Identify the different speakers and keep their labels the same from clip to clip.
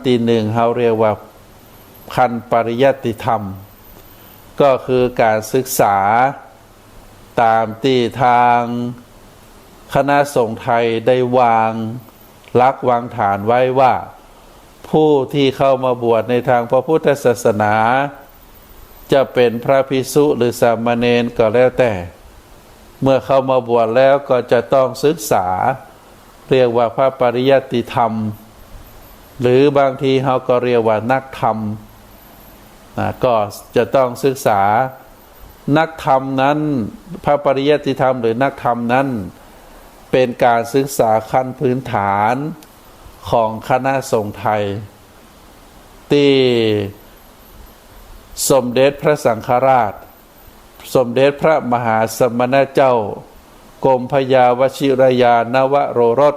Speaker 1: ที่หนึ่งเขาเรียกว่าคันปริยัติธรรมก็คือการศึกษาตามที่ทางคณะสงฆ์ไทยได้วางหลักวางฐานไว้ว่าผู้ที่เข้ามาบวชในทางพระพุทธศาสนาจะเป็นพระภิกษุหรือสามเณรก็แล้วแต่เมื่อเข้ามาบวชแล้วก็จะต้องศึกษาเรียกว่าพระปริยัติธรรมหรือบางทีเขาก็เรียกว่านักธรรมก็จะต้องศึกษานักธรรมนั้นพระปริยัติธรรมหรือนักธรรมนั้นเป็นการศึกษาขั้นพื้นฐานของคณะสงฆ์ไทยที่สมเด็จพระสังฆราชสมเด็จพระมหาสมณเจ้ากรมพยาวชิรยานวโรรส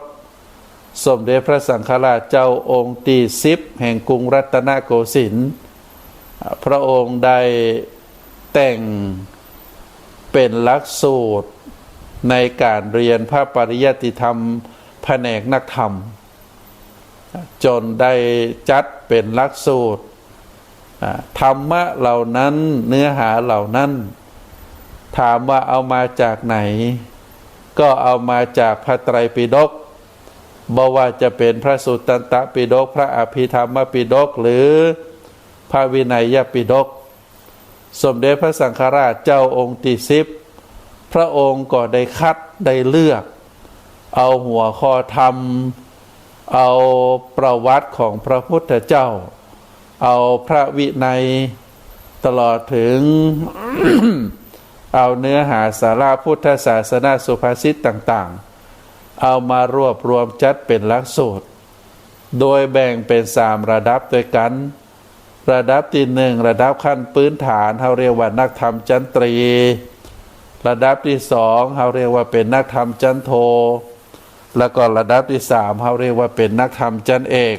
Speaker 1: สมเด็จพระสังฆราชเจ้าองค์ที่10แห่งกรุงรัตนโกสินทร์พระองค์ได้แต่งเป็นหลักสูตรในการเรียนพระปริยัติธรรมแผนกนักธรรมจนได้จัดเป็นหลักสูตรธรรมะเหล่านั้นเนื้อหาเหล่านั้นถามว่าเอามาจากไหนก็เอามาจากพระไตรปิฎกบ่ว่าจะเป็นพระสุตตันตปิฎกพระอภิธรรมปิฎกหรือพระวินัยปิฎกสมเด็จพระสังฆราชเจ้าองค์ที่10พระองค์ก็ได้คัดได้เลือกเอาหัวข้อธรรมเอาประวัติของพระพุทธเจ้าเอาพระวินัยตลอดถึง เอาเนื้อหาสาราพุทธศาสนาสุภาษิตต่างๆเอามารวบรวมจัดเป็นหลักสูตรโดยแบ่งเป็น3ระดับด้วยกันระดับที่1ระดับขั้นพื้นฐานเขาเรียกว่านักธรรมชั้นตรีระดับที่2เขาเรียกว่าเป็นนักธรรมชั้นโทแล้วก็ระดับที่3เขาเรียกว่าเป็นนักธรรมชั้นเอก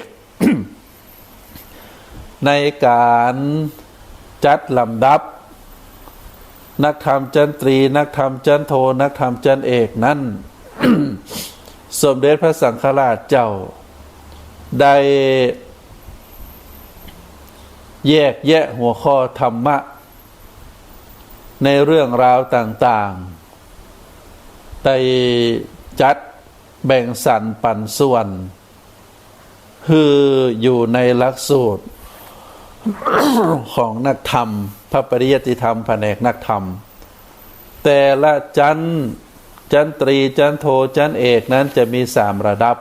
Speaker 1: ในการจัดลำดับนักธรรมชั้นตรีนักธรรมชั้นโทนักธรรมชั้นเอกนั้น สมเด็จพระสังฆราชเจ้าได้แยกแยะหัวข้อธรรมะในเรื่องราวต่างๆได้จัดแบ่งสรรปันส่วนคืออยู่ในหลักสูตร ของนักธรรมพระปริยัติธรรมแผนกนักธรรมแต่ละชั้นตรีชั้นโทชั้นเอกนั้นจะมี3ระดับ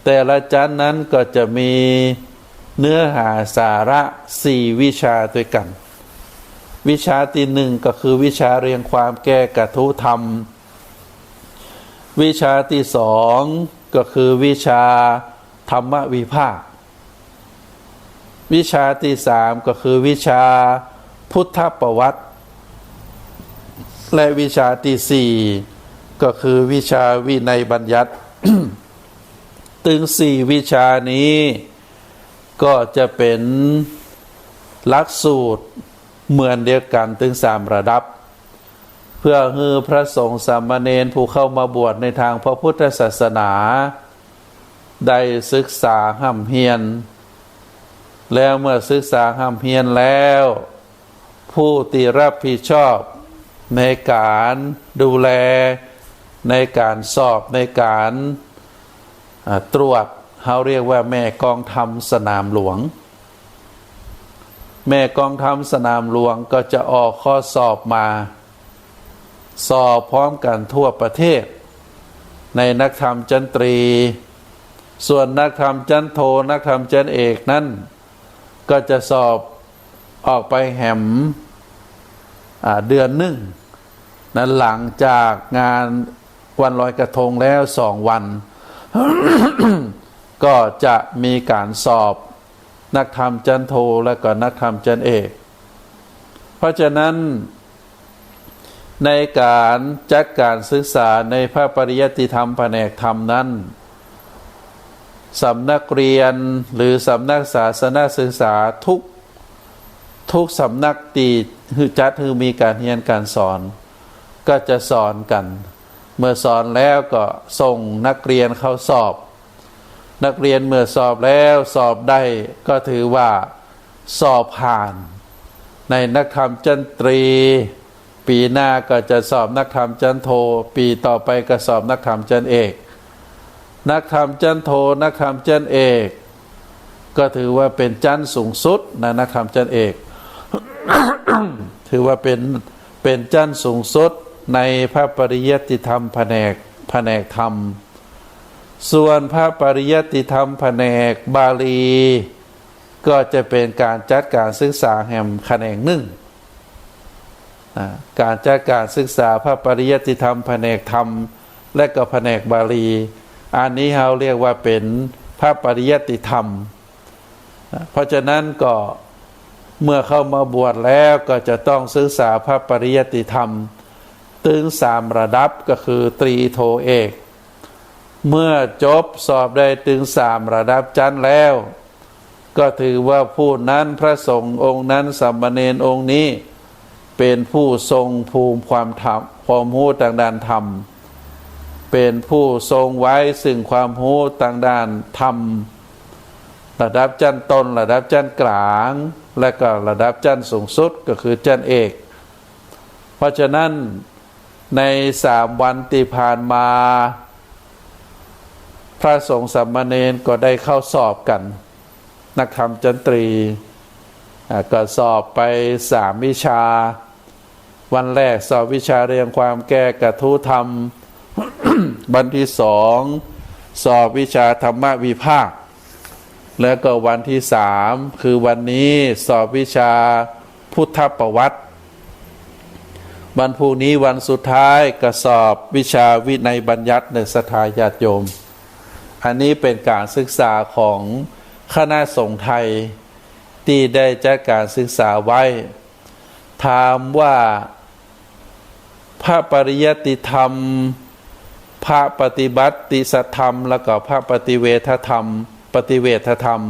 Speaker 1: แต่ละชั้นนั้นก็จะมีเนื้อหาสาระ4วิชาด้วยกันวิชาที่1ก็คือวิชาเรียงความแก้กระทู้ธรรมวิชาที่2ก็คือวิชาธรรมวิภาควิชาที่3ก็คือวิชาพุทธประวัติและวิชาที่4ก็คือวิชาวินัยบัญญัติ ถึง4วิชานี้ก็จะเป็นหลักสูตรเหมือนเดียวกันถึง3ระดับเพื่อให้พระสงฆ์สามเณรผู้เข้ามาบวชในทางพระพุทธศาสนาได้ศึกษาห้ำเฮียนแล้วเมื่อศึกษาห้ำเฮียนแล้วผู้ที่รับผิดชอบในการดูแลในการสอบในการตรวจเขาเรียกว่าแม่กองธรรมสนามหลวงแม่กองธรรมสนามหลวงก็จะออกข้อสอบมาสอบพร้อมกันทั่วประเทศในนักธรรมชั้นตรีส่วนนักธรรมชั้นโทนักธรรมชั้นเอกนั้นก็จะสอบออกไปแหมเดือนหนึ่งนั้นหลังจากงานวันลอยกระทงแล้ว2 วัน ก็จะมีการสอบนักธรรมชั้นโทและก็นักธรรมชั้นเอกเพราะฉะนั้นในการจัดการศึกษาในพระปริยัติธรรมแผนกธรรมนั้นสำนักเรียนหรือสำนักศาสนศึกษาทุกสำนักตีจัดให้มีการเรียนการสอนก็จะสอนกันเมื่อสอนแล้วก็ส่งนักเรียนเข้าสอบ นักเรียนเมื่อสอบแล้วสอบได้ก็ถือว่าสอบผ่านในนักธรรมชั้นตรีปีหน้าก็จะสอบนักธรรมชั้นโทปีต่อไปก็สอบนักธรรมชั้นเอกนักธรรมชั้นโทนักธรรมชั้นเอกก็ถือว่าเป็นชั้นสูงสุดนะนักธรรมชั้นเอก ถือว่าเป็นชั้นสูงสุดในพระปริยัติธรรมแผนกธรรมส่วนพระปริยัติธรรมแผนกบาลีก็จะเป็นการจัดการศึกษาแห่งแขนงหนึ่งการจัดการศึกษาพระปริยัติธรรมแผนกธรรมและก็แผนกบาลีอันนี้เราเรียกว่าเป็นพระปริยัติธรรมเพราะฉะนั้นก็เมื่อเข้ามาบวชแล้วก็จะต้องศึกษาพระปริยัติธรรมถึง3ระดับก็คือตรีโทเอกเมื่อจบสอบได้ถึง3ระดับชั้นแล้วก็ถือว่าผู้นั้นพระสงฆ์องค์นั้นสามเณรองค์นี้เป็นผู้ทรงภูมิความรู้ทางด้านธรรมเป็นผู้ทรงไว้ซึ่งความรู้ทางด้านธรรมระดับชั้นต้นระดับชั้นกลางและก็ระดับชั้นสูงสุดก็คือชั้นเอกเพราะฉะนั้นใน3 วันที่ผ่านมาพระสงฆ์สามเณรก็ได้เข้าสอบกันนักธรรมชั้นตรีก็สอบไป3 วิชาวันแรกสอบวิชาเรียงความแก้กระทู้ธรรม วันที่2สอบวิชาธรรมวิภาคแล้วก็วันที่3คือวันนี้สอบวิชาพุทธประวัติวันพรุ่งนี้วันสุดท้ายก็สอบวิชาวินัยบัญญัติในศรัทธาญาติโยมอันนี้เป็นการศึกษาของคณะสงฆ์ไทยที่ได้จัดการศึกษาไว้ถามว่าพระปริยัติธรรมพระปฏิบัติสัทธรรมแล้วก็พระปฏิเวทธรรมปฏิเวทธรรม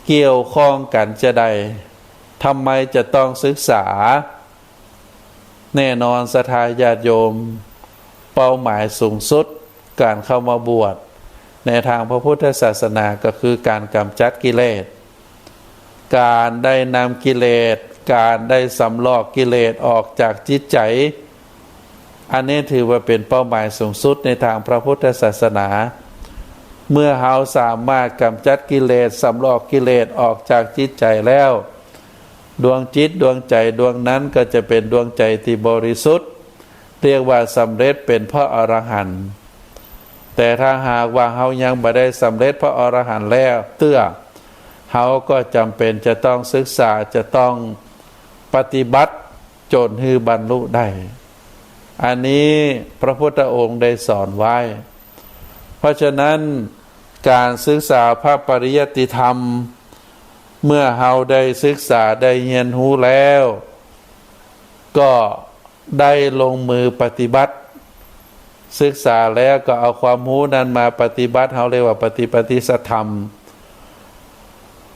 Speaker 1: เกี่ยวข้องกันจะใดทำไมจะต้องศึกษาแน่นอนศรัทธาญาติโยมเป้าหมายสูงสุดการเข้ามาบวชในทางพระพุทธศาสนาก็คือการกำจัดกิเลสการได้นำกิเลสการได้สำลอกกิเลสออกจากจิตใจอันนี้ถือว่าเป็นเป้าหมายสูงสุดในทางพระพุทธศาสนาเมื่อเราสามารถกำจัดกิเลสสำลอกกิเลสออกจากจิตใจแล้วดวงจิตดวงใจดวงนั้นก็จะเป็นดวงใจที่บริสุทธิ์เรียกว่าสำเร็จเป็นพระอรหันต์แต่ถ้าหากว่าเรายังไม่ได้สำเร็จพระอรหันต์แล้วเราก็จำเป็นจะต้องศึกษาจะต้องปฏิบัติจนให้บรรลุได้อันนี้พระพุทธองค์ได้สอนไว้เพราะฉะนั้นการศึกษาพระปริยัติธรรมเมื่อเราได้ศึกษาได้เรียนรู้แล้วก็ได้ลงมือปฏิบัติศึกษาแล้วก็เอาความรู้นั้นมาปฏิบัติเราเรียกว่าปฏิสัทธรรม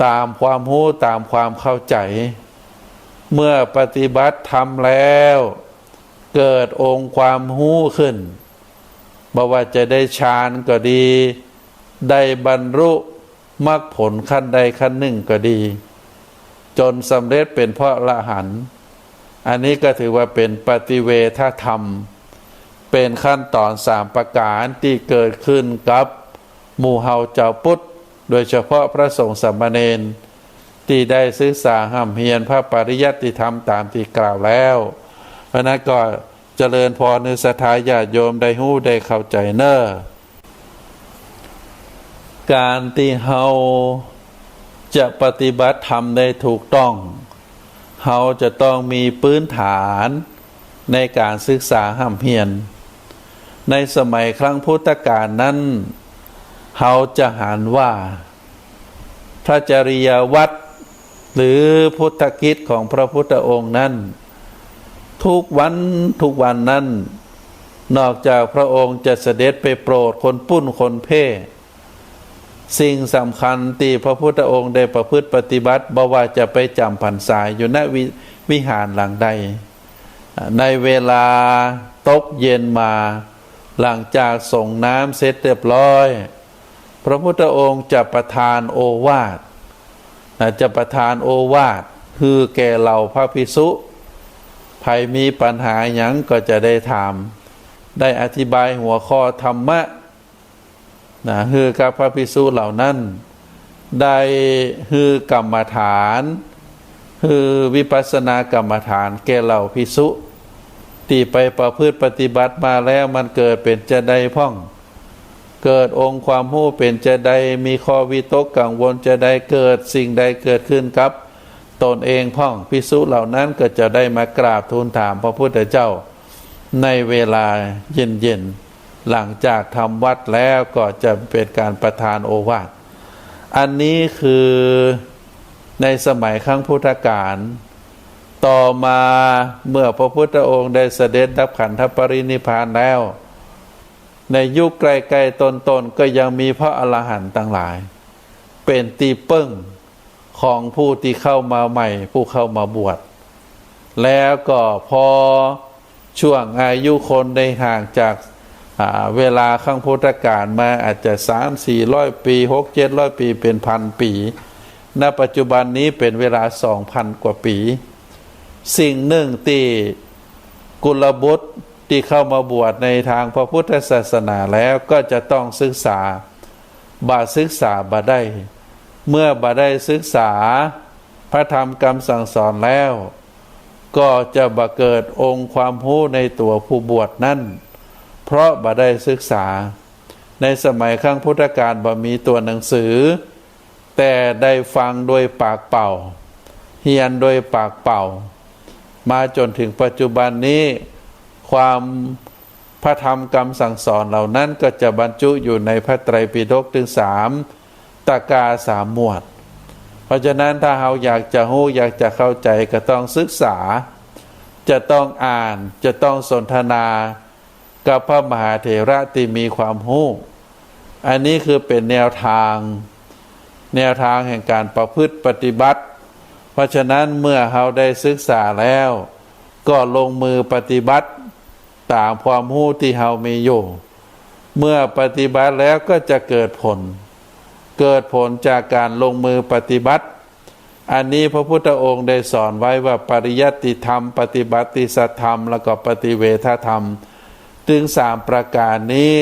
Speaker 1: ตามความรู้ตามความเข้าใจเมื่อปฏิบัติทำแล้วเกิดองค์ความรู้ขึ้นบ่ว่าจะได้ฌานก็ดีได้บรรลุมรรคผลขั้นใดขั้นหนึ่งก็ดีจนสำเร็จเป็นพระอรหันต์อันนี้ก็ถือว่าเป็นปฏิเวทธรรมเป็นขั้นตอน3 ประการที่เกิดขึ้นกับหมู่เฮาเจ้าพุทธโดยเฉพาะพระสงฆ์สามเณรที่ได้ศึกษาห้ำเฮียนพระปริยัติธรรมตามที่กล่าวแล้วเพราะนั้นก็เจริญพรในศรัทธาญาติโยมได้ฮู้ได้เข้าใจเน้อการที่เฮาจะปฏิบัติธรรมได้ถูกต้องเฮาจะต้องมีพื้นฐานในการศึกษาห้ำเฮียนในสมัยครั้งพุทธกาลนั้นเฮาจะหารว่าพระจริยวัตรหรือพุทธกิจของพระพุทธองค์นั้นทุกวันนั้นนอกจากพระองค์จะเสด็จไปโปรดคนปุ้นคนเพ่สิ่งสำคัญที่พระพุทธองค์ได้ประพฤติปฏิบัติบ่ว่าจะไปจำพรรษาอยู่ณวิหารหลังใดในเวลาตกเย็นมาหลังจากส่งน้ำเสร็จเรียบร้อย พระพุทธองค์จะประทานโอวาทจะประทานโอวาทคือแก่เหล่าพระภิกษุใครมีปัญหาหยังก็จะได้ถามได้อธิบายหัวข้อธรรมะคือกับพระภิกษุเหล่านั้นได้คือกรรมฐานคือวิปัสสนากรรมฐานแก่เหล่าภิกษุที่ไปประพฤติปฏิบัติมาแล้วมันเกิดเป็นจะได้พ่องเกิดองค์ความรู้เป็นจะได้มีข้อวิตกกังวลจะได้เกิดสิ่งใดเกิดขึ้นกับตนเองพ่องภิกษุเหล่านั้นก็จะได้มากราบทูลถามพระพุทธเจ้าในเวลาเย็นๆหลังจากทำวัดแล้วก็จะเป็นการประทานโอวาทอันนี้คือในสมัยครั้งพุทธกาลต่อมาเมื่อพระพุทธองค์ได้เสด็จดับขันธปรินิพพานแล้วในยุคใกล้ๆต้นๆก็ยังมีพระอรหันต์ต่างหลายเป็นตีเปิ้งของผู้ที่เข้ามาใหม่ผู้เข้ามาบวชแล้วก็พอช่วงอายุคนได้ห่างจากเวลาครั้งพุทธกาลมาอาจจะ300-400 ปี600-700 ปีเป็นพันปีณปัจจุบันนี้เป็นเวลา 2,000 กว่าปีสิ่งหนึ่งที่กุลบุตรที่เข้ามาบวชในทางพระพุทธศาสนาแล้วก็จะต้องศึกษาศึกษาได้เมื่อได้ศึกษาพระธรรมคำสั่งสอนแล้วก็จะเกิดองค์ความรู้ในตัวผู้บวชนั้นเพราะได้ศึกษาในสมัยครั้งพุทธกาลมีตัวหนังสือแต่ได้ฟังโดยปากเป่าเรียนโดยปากเป่ามาจนถึงปัจจุบันนี้ความพระธรรมคำสั่งสอนเหล่านั้นก็จะบรรจุอยู่ในพระไตรปิฎกถึง3 ตากา 3 หมวดเพราะฉะนั้นถ้าเราอยากจะรู้อยากจะเข้าใจก็ต้องศึกษาจะต้องอ่านจะต้องสนทนากับพระมหาเถระที่มีความรู้อันนี้คือเป็นแนวทางแห่งการประพฤติปฏิบัติเพราะฉะนั้นเมื่อเราได้ศึกษาแล้วก็ลงมือปฏิบัติตามความรู้ที่เรามีอยู่เมื่อปฏิบัติแล้วก็จะเกิดผลจากการลงมือปฏิบัติอันนี้พระพุทธองค์ได้สอนไว้ว่าปริยัติธรรมปฏิบัติสัทธรรมแล้วก็ปฏิเวทธรรมถึง3 ประการนี้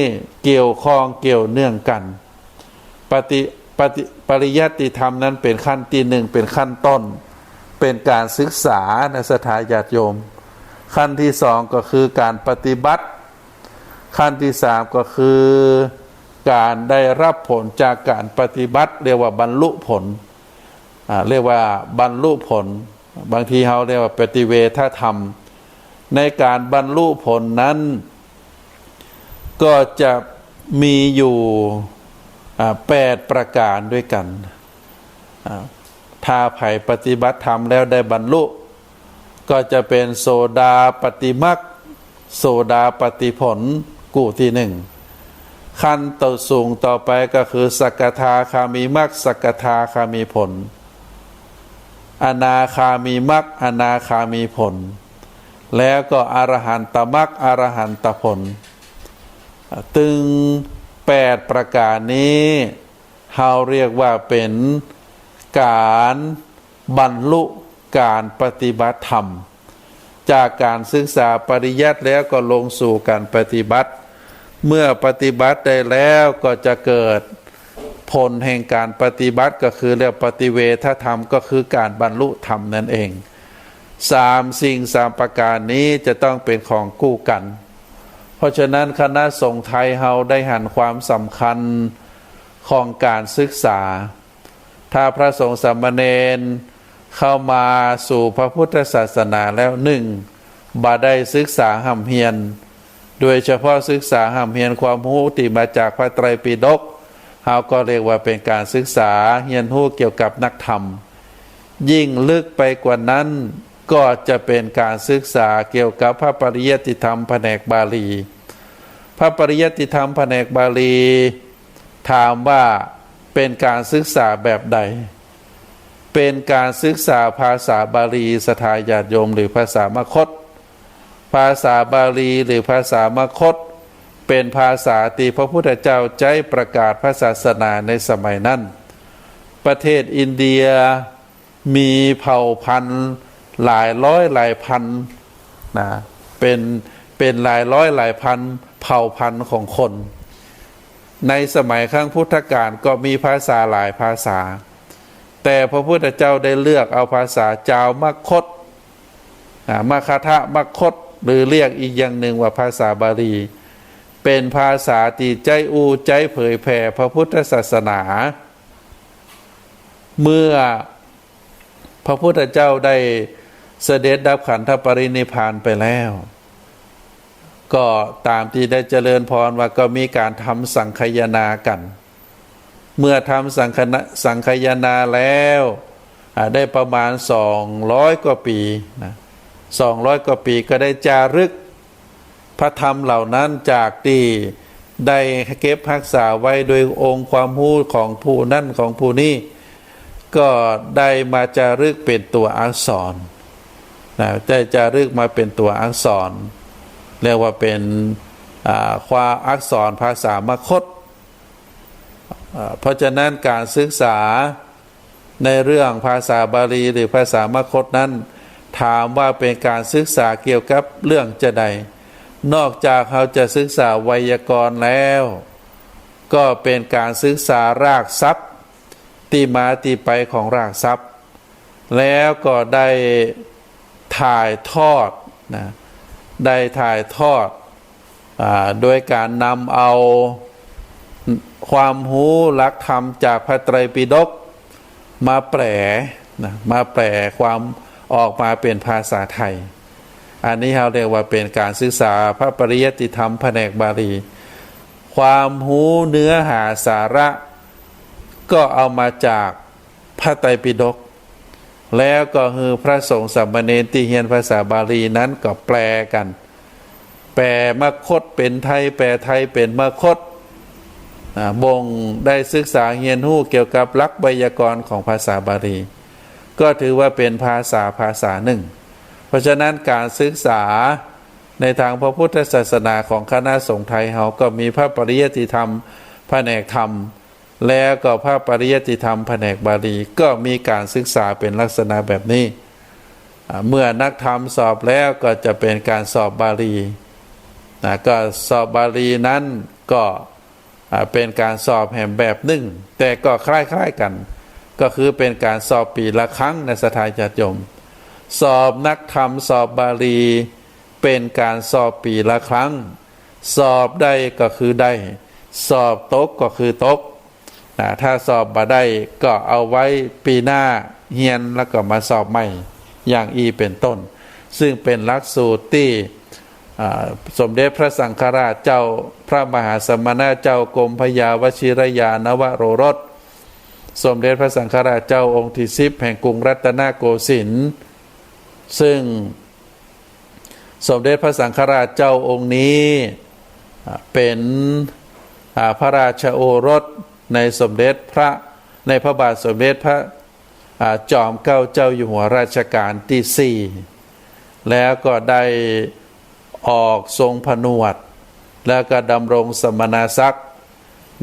Speaker 1: เกี่ยวข้องเกี่ยวเนื่องกันปริยัติธรรมนั้นเป็นขั้นที่1เป็นขั้นต้นเป็นการศึกษาในสถานญาติโยมขั้นที่2ก็คือการปฏิบัติขั้นที่3ก็คือการได้รับผลจากการปฏิบัติเรียกว่าบรรลุผลเรียกว่าบรรลุผลบางทีเขาเรียกว่าปฏิเวทธรรมในการบรรลุผลนั้นก็จะมีอยู่8 ประการด้วยกันถ้าไผ่ปฏิบัติธรรมแล้วได้บรรลุก็จะเป็นโสดาปฏิมรรคโสดาปฏิผลกูที่1ขั้นต่อสูงต่อไปก็คือสักทาคามีมรรคสักทาคามีผลอนาคามีมรรคอนาคามีผลแล้วก็อรหันตมรรคอรหันตผลตึง8 ประการนี้เราเรียกว่าเป็นการบรรลุการปฏิบัติธรรมจากการศึกษาปริยัติแล้วก็ลงสู่การปฏิบัติเมื่อปฏิบัติได้แล้วก็จะเกิดผลแห่งการปฏิบัติก็คือเรียกปฏิเวทธรรมก็คือการบรรลุธรรมนั่นเองสิ่ง 3 ประการนี้จะต้องเป็นของคู่กันเพราะฉะนั้นคณะสงฆ์ไทยเราได้หันความสำคัญของการศึกษาถ้าพระสงฆ์สามเณรเข้ามาสู่พระพุทธศาสนาแล้วบ่ได้ศึกษาห่ำเฮียนโดยเฉพาะศึกษาห่ำเฮียนความรู้ที่มาจากพระไตรปิฎกเราก็เรียกว่าเป็นการศึกษาเฮียนรู้เกี่ยวกับนักธรรมยิ่งลึกไปกว่านั้นก็จะเป็นการศึกษาเกี่ยวกับพระปริยัติธรรมแผนกบาลีพระปริยัติธรรมแผนกบาลีถามว่าเป็นการศึกษาแบบใดเป็นการศึกษาภาษาบาลีสถาญาติโยมหรือภาษามคธภาษาบาลีหรือภาษามคธ เป็นภาษาที่พระพุทธเจ้าใช้ประกาศพระศาสนาในสมัยนั้นประเทศอินเดียมีเผ่าพันธุ์หลายร้อยหลายพันนะเป็นหลายร้อยหลายพันเผ่าพันธุ์ของคนในสมัยครั้งพุทธกาลก็มีภาษาหลายภาษาแต่พระพุทธเจ้าได้เลือกเอาภาษาจาวมคธมคทะมคธหรือเรียกอีกอย่างหนึ่งว่าภาษาบาลีเป็นภาษาที่ใจใจเผยแผ่พระพุทธศาสนาเมื่อพระพุทธเจ้าได้เสด็จดับขันธปรินิพพานไปแล้วก็ตามที่ได้เจริญพรว่าก็มีการทำสังคายนากันเมื่อทำสังคายนาแล้วได้ประมาณ200กว่าปีนะ200กว่าปีก็ได้จารึกพระธรรมเหล่านั้นจากที่ได้เก็บรักษาไว้โดยองค์ความรู้ของผู้นั่นของผู้นี้ก็ได้มาจารึกเป็นตัวอักษรนะได้จารึกมาเป็นตัวอักษรเรียกว่าเป็นความอักษรภาษามคธเพราะฉะนั้นการศึกษาในเรื่องภาษาบาลีหรือภาษามคธนั้นถามว่าเป็นการศึกษาเกี่ยวกับเรื่องจะใดนอกจากเขาจะศึกษาไวยากรณ์แล้วก็เป็นการศึกษารากศัพท์ที่มาที่ไปของรากศัพท์แล้วก็ได้ถ่ายทอดนะได้ถ่ายทอดโดยการนำเอาความรู้หลักธรรมจากพระไตรปิฎกมาแปลนะมาแปลความออกมาเป็นภาษาไทยอันนี้เราเรียกว่าเป็นการศึกษาพระปริยัติธรรมแผนกบาลีความรู้เนื้อหาสาระก็เอามาจากพระไตรปิฎกแล้วก็คือพระสงฆ์สามเณรที่เรียนภาษาบาลีนั้นก็แปลกันแปลมคธเป็นไทยแปลไทยเป็นมคธบ่งได้ศึกษาเรียนรู้เกี่ยวกับหลักไวยากรณ์ของภาษาบาลีก็ถือว่าเป็นภาษาหนึ่งเพราะฉะนั้นการศึกษาในทางพระพุทธศาสนาของคณะสงฆ์ไทยเราก็มีพระปริยัติธรรมแผนกธรรมแล้วก็พระปริยัติธรรมแผนกบาลีก็มีการศึกษาเป็นลักษณะแบบนี้เมื่อนักธรรมสอบแล้วก็จะเป็นการสอบบาลีก็สอบบาลีนั้นก็เป็นการสอบแห่งแบบหนึ่งแต่ก็คล้ายๆกันก็คือเป็นการสอบปีละครั้งในสถานญาติโยมสอบนักธรรมสอบบาลีเป็นการสอบปีละครั้งสอบได้ก็คือได้สอบตกก็คือตกถ้าสอบมาได้ก็เอาไว้ปีหน้าเฮียนแล้วก็มาสอบใหม่อย่างอีเป็นต้นซึ่งเป็นหลักสูตรที่สมเด็จพระสังฆราชเจ้าพระมหาสมณเจ้ากรมพยาวชิรยานวโรรสสมเด็จพระสังฆราชเจ้าองค์ที่10แห่งกรุงรัตนโกสินทร์ซึ่งสมเด็จพระสังฆราชเจ้าองค์นี้เป็นพระราชโอรสในสมเด็จในพระบาทสมเด็จพระจอมเกล้าเจ้าอยู่หัวรัชกาลที่4แล้วก็ได้ออกทรงผนวดแล้วก็ดำรงสมณศักดิ์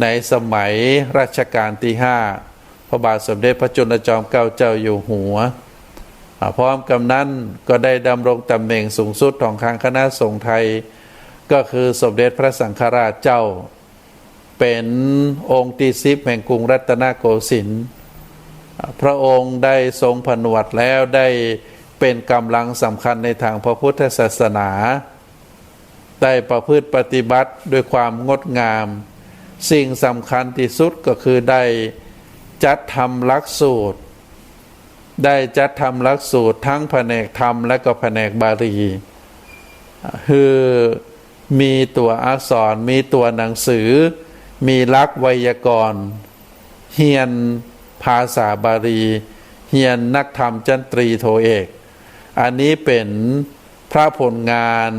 Speaker 1: ในสมัยรัชกาลที่5พระบาทสมเด็จพระจุลจอมเกล้าเจ้าอยู่หัวพร้อมกับนั้นก็ได้ดำรงตำแหน่งสูงสุดของทางคณะสงฆ์ไทยก็คือสมเด็จพระสังฆราชเจ้าเป็นองค์ที่10แห่งกรุงรัตนโกสินทร์พระองค์ได้ทรงผนวดแล้วได้เป็นกำลังสำคัญในทางพระพุทธศาสนาได้ประพฤติปฏิบัติด้วยความงดงามสิ่งสำคัญที่สุดก็คือได้จัดทำหลักสูตรทั้งแผนกธรรมและก็แผนกบาลีคือมีตัวอักษรมีตัวหนังสือมีหลักไวยากรณ์เรียนภาษาบาลีเรียนนักธรรมชั้นตรีโทเอกอันนี้เป็นพระผลงาน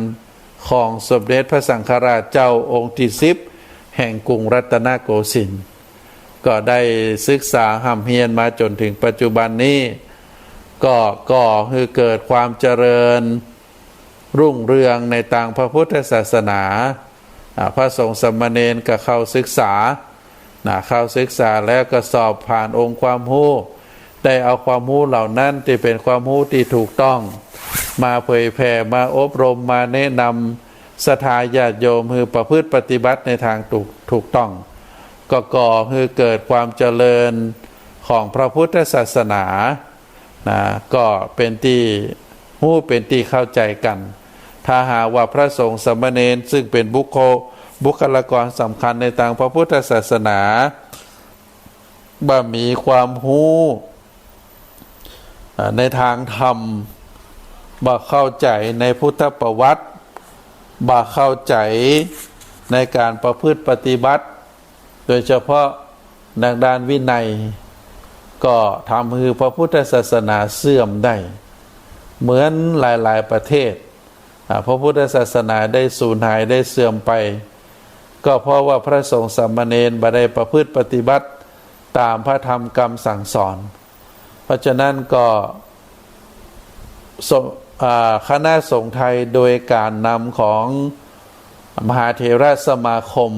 Speaker 1: ของสมเด็จพระสังฆราชเจ้าองค์ที่10แห่งกรุงรัตนโกสินทร์ก็ได้ศึกษาห่ำเฮียนมาจนถึงปัจจุบันนี้ก็คือเกิดความเจริญรุ่งเรืองในทางพระพุทธศาสนา พระสงฆ์สามเณรก็เข้าศึกษาเข้าศึกษาแล้วก็สอบผ่านองค์ความรู้ได้เอาความรู้เหล่านั้นที่เป็นความรู้ที่ถูกต้องมาเผยแผ่มาอบรมมาแนะนำศรัทธาญาติโยมคือประพฤติปฏิบัติในทางถูกต้องก็ก่อคือเกิดความเจริญของพระพุทธศาสนาก็เป็นที่รู้เป็นที่เข้าใจกันถ้าหากว่าพระสงฆ์สามเณรซึ่งเป็นบุคลากรสำคัญในทางพระพุทธศาสนาบ่มีความรู้ในทางธรรมบ่เข้าใจในพุทธประวัติบ่เข้าใจในการประพฤติปฏิบัติโดยเฉพาะในด้านวินัยก็ทำให้พระพุทธศาสนาเสื่อมได้เหมือนหลายๆประเทศพระพุทธศาสนาได้สูญหายได้เสื่อมไปก็เพราะว่าพระสงฆ์สามเณรบ่ได้ประพฤติปฏิบัติตามพระธรรมคำสั่งสอนเพราะฉะนั้นก็คณะสงฆ์ไทยโดยการนำของมหาเถรสมาคม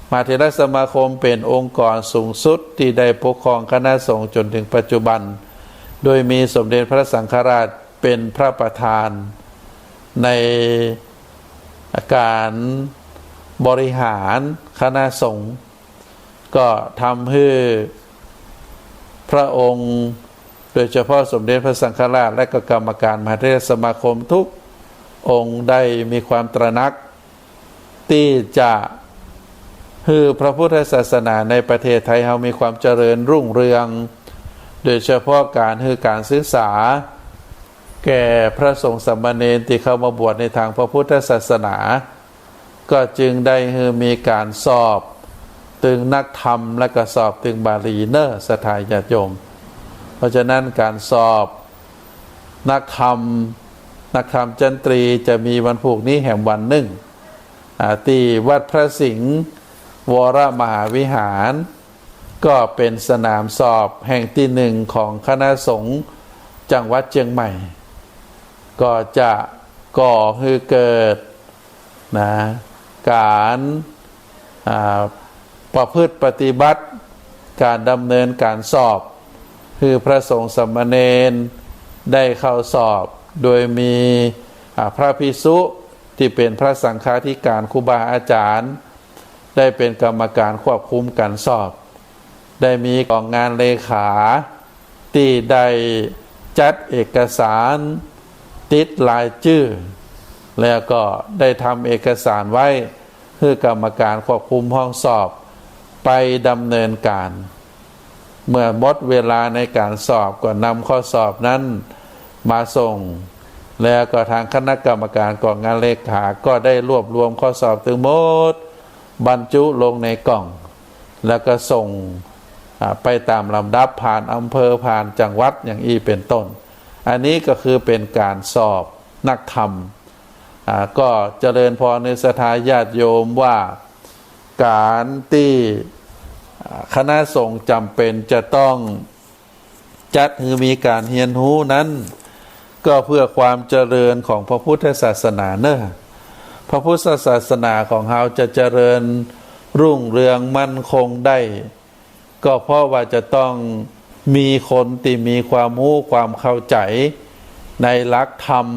Speaker 1: มหาเถรสมาคมเป็นองค์กรสูงสุดที่ได้ปกครองคณะสงฆ์จนถึงปัจจุบันโดยมีสมเด็จพระสังฆราชเป็นพระประธานในการบริหารคณะสงฆ์ก็ทำให้พระองค์โดยเฉพาะสมเด็จพระสังฆราชและก็กรรมการมหาเถรสมาคมทุกองค์ได้มีความตระหนักที่จะให้พระพุทธศาสนาในประเทศไทยเรามีความเจริญรุ่งเรืองโดยเฉพาะการศึกษาแก่พระสงฆ์สามเณรที่เข้ามาบวชในทางพระพุทธศาสนาก็จึงได้มีการสอบตึงนักธรรมและก็สอบตึงบาลีเนอร์ศรัทธาญาติโยมเพราะฉะนั้นการสอบนักธรรมจันตรีจะมีวันพุธนี้แห่งวันหนึ่งที่วัดพระสิงห์วรมหาวิหารก็เป็นสนามสอบแห่งที่หนึ่งของคณะสงฆ์จังหวัดเชียงใหม่ก็จะก่อให้เกิดการประพฤติปฏิบัติการดำเนินการสอบคือพระสงฆ์สามเณรได้เข้าสอบโดยมีพระภิกษุที่เป็นพระสังฆาธิการครูบาอาจารย์ได้เป็นกรรมการควบคุมการสอบได้มีกองงานเลขาที่ได้จัดเอกสารติดลายชื่อแล้วก็ได้ทำเอกสารไว้เพื่อกรรมการควบคุมห้องสอบไปดำเนินการเมื่อหมดเวลาในการสอบก็นำข้อสอบนั้นมาส่งแล้วก็ทางคณะกรรมการกองงานเลขาก็ได้รวบรวมข้อสอบทั้งหมดบรรจุลงในกล่องแล้วก็ส่งไปตามลำดับผ่านอำเภอผ่านจังหวัดอย่างนี้เป็นต้นอันนี้ก็คือเป็นการสอบนักธรรมก็เจริญพรในศรัทธาญาติโยมว่าการที่คณะสงฆ์จำเป็นจะต้องจัดให้มีการเรียนรู้นั้นก็เพื่อความเจริญของพระพุทธศาสนาเนอะพระพุทธศาสนาของเราจะเจริญรุ่งเรืองมั่นคงได้ก็เพราะว่าจะต้องมีคนที่มีความรู้ความเข้าใจในหลักธรรม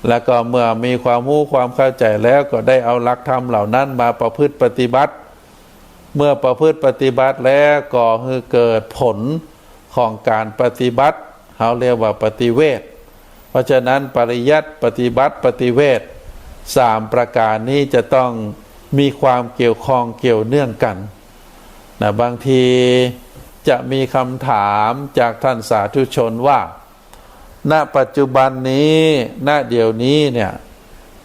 Speaker 1: แล้วก็เมื่อมีความรู้ความเข้าใจแล้วก็ได้เอาหลักธรรมเหล่านั้นมาประพฤติปฏิบัติเมื่อประพฤติปฏิบัติแล้วก็คือเกิดผลของการปฏิบัติเขาเรียกว่าปฏิเวทเพราะฉะนั้นปริยัติปฏิบัติปฏิเวท3ประการนี้จะต้องมีความเกี่ยวข้องเกี่ยวเนื่องกันบางทีจะมีคำถามจากท่านสาธุชนว่าณปัจจุบันนี้ณเดี๋ยวนี้เนี่ย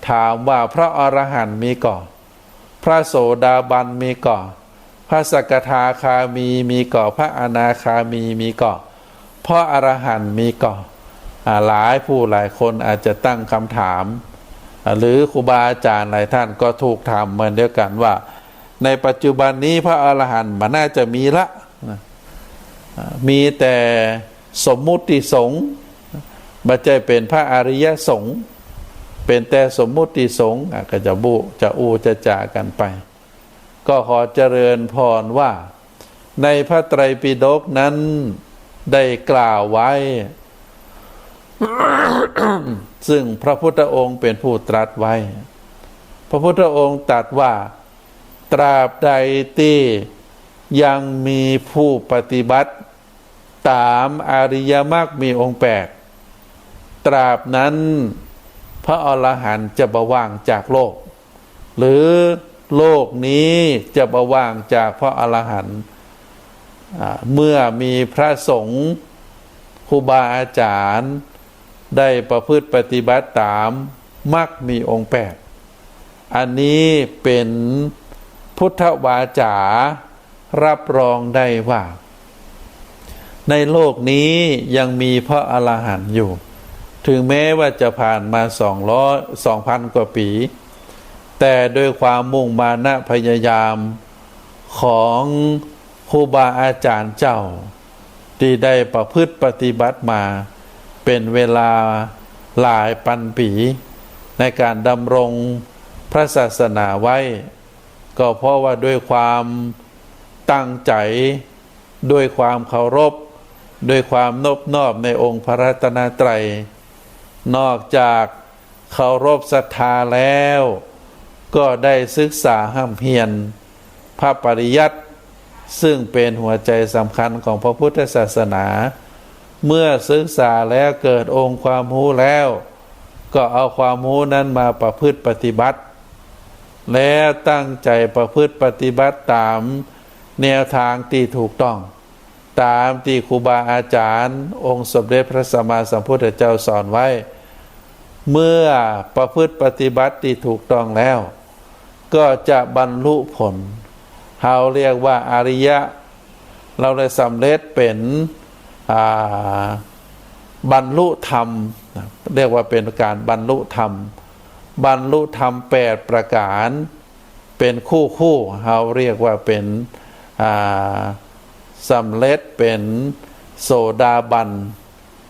Speaker 1: ถามว่าพระอรหันต์มีก่อพระโสดาบันมีก่อพระสกทาคามีก่อพระอนาคามีก่อพระอรหันต์มีก่อหลายผู้หลายคนอาจจะตั้งคำถามหรือครูบาอาจารย์หลายท่านก็ถูกถามเหมือนเดียวกันว่าในปัจจุบันนี้พระอรหันต์มันน่าจะมีละมีแต่สมมุติสงฆ์บัจจัยเป็นพระอริยสงฆ์ เป็นแต่สมมุติสงฆ์ก็จะบุจะอูจะจ่ากันไปก็ขอเจริญพรว่าในพระไตรปิฎกนั้นได้กล่าวไว้ ซึ่งพระพุทธองค์เป็นผู้ตรัสไว้พระพุทธองค์ตรัสว่าตราบใดที่ยังมีผู้ปฏิบัติตามอริยมรรคมีองค์8ตราบนั้นพระอรหันต์จะบ่ว่างจากโลกหรือโลกนี้จะบ่ว่างจากพระอรหันต์เมื่อมีพระสงฆ์ครูบาอาจารย์ได้ประพฤติปฏิบัติตามมรรคมีองค์8อันนี้เป็นพุทธวาจารับรองได้ว่าในโลกนี้ยังมีพระอรหันต์อยู่ถึงแม้ว่าจะผ่านมา2,000 กว่าปีแต่โดยความมุ่งมานะพยายามของครูบาอาจารย์เจ้าที่ได้ประพฤติปฏิบัติมาเป็นเวลาหลายพันปีในการดำรงพระศาสนาไว้ก็เพราะว่าด้วยความตั้งใจด้วยความเคารพด้วยความนอบน้อมในองค์พระรัตนตรัยนอกจากเคารพศรัทธาแล้วก็ได้ศึกษาห้ำเพียรพระปริยัติซึ่งเป็นหัวใจสำคัญของพระพุทธศาสนาเมื่อศึกษาแล้วเกิดองค์ความรู้แล้วก็เอาความรู้นั้นมาประพฤติปฏิบัติแล้วตั้งใจประพฤติปฏิบัติตามแนวทางที่ถูกต้องตามที่ครูบาอาจารย์องค์สมเด็จพระสัมมาสัมพุทธเจ้าสอนไว้เมื่อประพฤติปฏิบัติที่ถูกต้องแล้วก็จะบรรลุผลเราเรียกว่าอริยะเราได้สำเร็จเป็นบรรลุธรรมเรียกว่าเป็นการบรรลุธรรมบรรลุธรรม8ประการเป็นคู่เราเรียกว่าเป็นสำเร็จเป็นโสดาบัน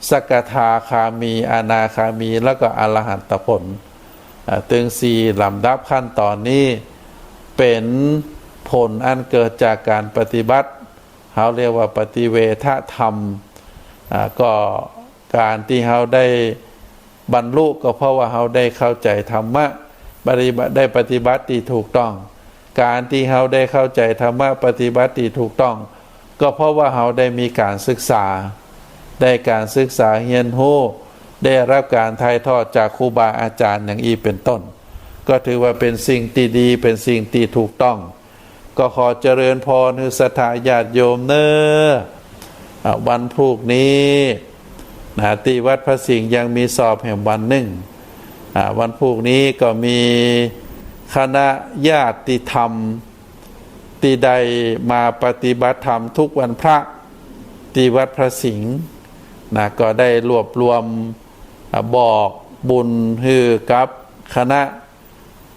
Speaker 1: สกทาคามีอนาคามีแล้วก็อรหัตผลถึง4ลำดับขั้นตอนนี้เป็นผลอันเกิดจากการปฏิบัติเขาเรียกว่าปฏิเวทธรรมก็การที่เขาได้บรรลุก็เพราะว่าเขาได้เข้าใจธรรมะได้ปฏิบัติที่ถูกต้องการที่เขาได้เข้าใจธรรมะปฏิบัติที่ถูกต้องก็เพราะว่าเขาได้มีการศึกษาได้การศึกษาเรียนรู้ได้รับการถ่ายทอดจากครูบาอาจารย์อย่างอีเป็นต้นก็ถือว่าเป็นสิ่งที่ดีเป็นสิ่งที่ถูกต้องก็ขอเจริญพรให้ศรัทธาญาติโยมเนอวันพรุ่งนี้ที่วัดพระสิงห์ยังมีสอบแห่งวันหนึ่งวันพรุ่งนี้ก็มีคณะญาติธรรมที่ได้มาปฏิบัติธรรมทุกวันพระที่วัดพระสิงห์ก็ได้รวบรวมบอกบุญฮือกับคณะ